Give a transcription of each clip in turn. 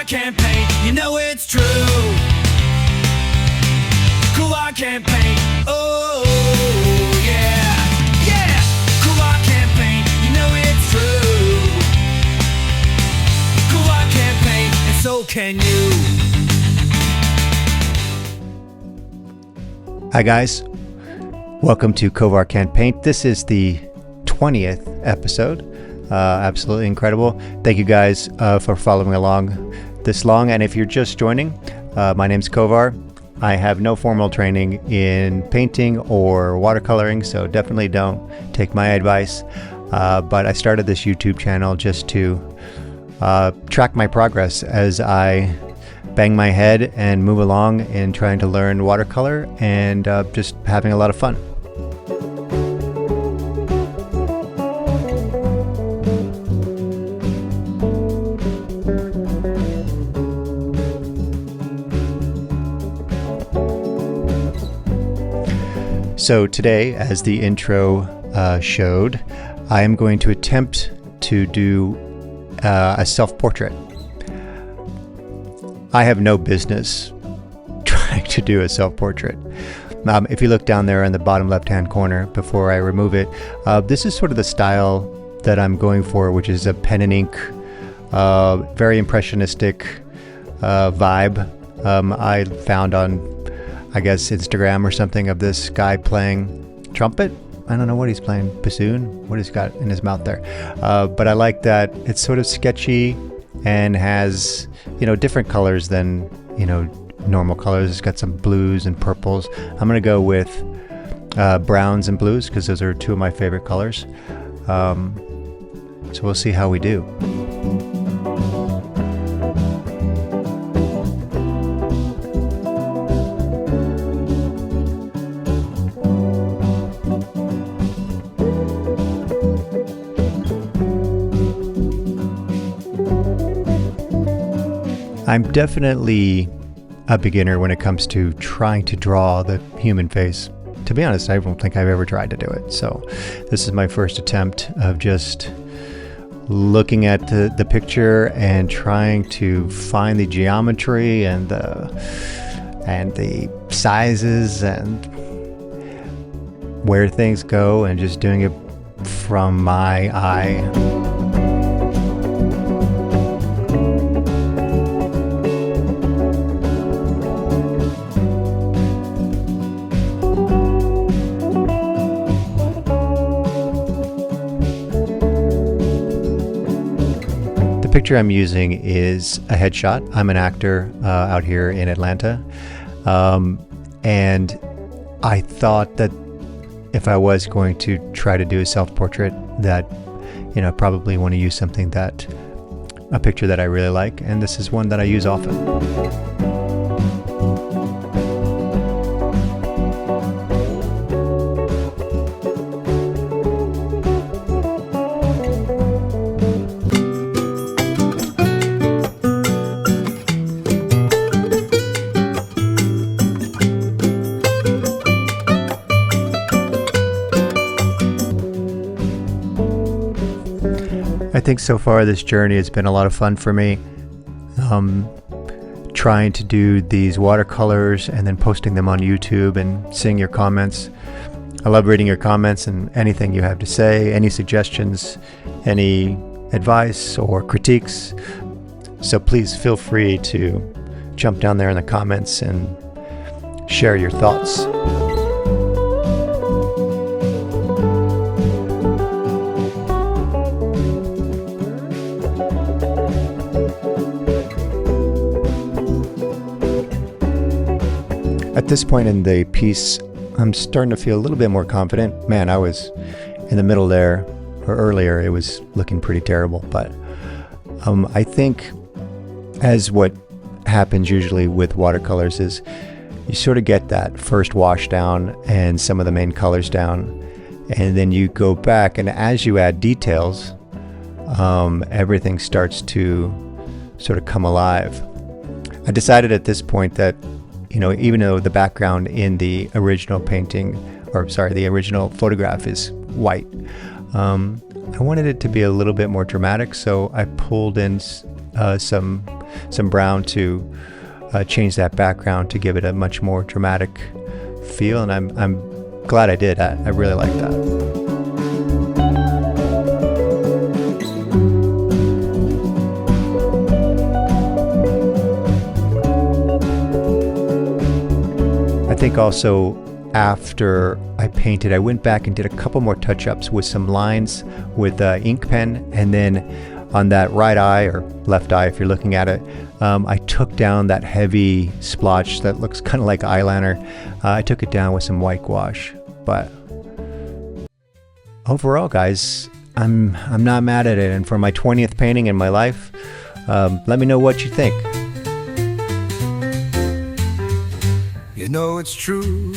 Kovar can't paint, you know it's true. Kovar can't paint, oh yeah, yeah. Kovar can't paint, you know it's true. Kovar can't paint, and so can you. Hi guys, welcome to Kovar Can't Paint. This is the 20th episode. Absolutely incredible. Thank you guys for following along this long. And if you're just joining, my name's Kovar. I have no formal training in painting or watercoloring, so definitely don't take my advice. But I started this YouTube channel just to track my progress as I bang my head and move along in trying to learn watercolor and just having a lot of fun. So today, as the intro showed, I am going to attempt to do a self-portrait. I have no business trying to do a self-portrait. If you look down there in the bottom left-hand corner before I remove it, this is sort of the style that I'm going for, which is a pen and ink, very impressionistic vibe. I found on, I guess, Instagram or something of this guy playing trumpet. I don't know what he's playing, bassoon, what he's got in his mouth there. But I like that it's sort of sketchy and has, different colors than, normal colors. It's got some blues and purples. I'm going to go with browns and blues because those are two of my favorite colors. So we'll see how we do. I'm definitely a beginner when it comes to trying to draw the human face. To be honest, I don't think I've ever tried to do it. So this is my first attempt of just looking at the picture and trying to find the geometry and the sizes and where things go and just doing it from my eye. The picture I'm using is a headshot. I'm an actor out here in Atlanta, and I thought that if I was going to try to do a self-portrait, that I probably want to use something a picture that I really like, and this is one that I use often. I think so far this journey has been a lot of fun for me, trying to do these watercolors and then posting them on YouTube and seeing your comments. I love reading your comments and anything you have to say, any suggestions, any advice or critiques. So please feel free to jump down there in the comments and share your thoughts. At this point in the piece, I'm starting to feel a little bit more confident. Man, I was in the middle there, or earlier, it was looking pretty terrible. But I think, as what happens usually with watercolors, is you sort of get that first wash down and some of the main colors down, and then you go back, and as you add details, everything starts to sort of come alive. I decided at this point that even though the background in the original painting, the original photograph is white, I wanted it to be a little bit more dramatic, so I pulled in some some brown to change that background to give it a much more dramatic feel, and I'm glad I did. I really like that. I think also after I painted, I went back and did a couple more touch-ups with some lines with ink pen, and then on that right eye or left eye if you're looking at it, I took down that heavy splotch that looks kind of like eyeliner. I took it down with some white gouache. But overall, guys, I'm not mad at it, and for my 20th painting in my life, let me know what you think. You know it's true.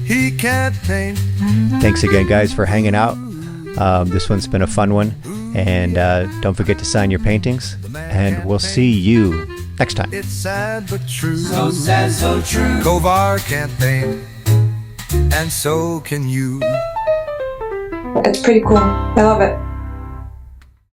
He can't paint. Thanks again, guys, for hanging out. This one's been a fun one, and don't forget to sign your paintings, and we'll see you next time. It's sad but true. So sad, so true. Kovar can't paint, and so can you. It's pretty cool. I love it.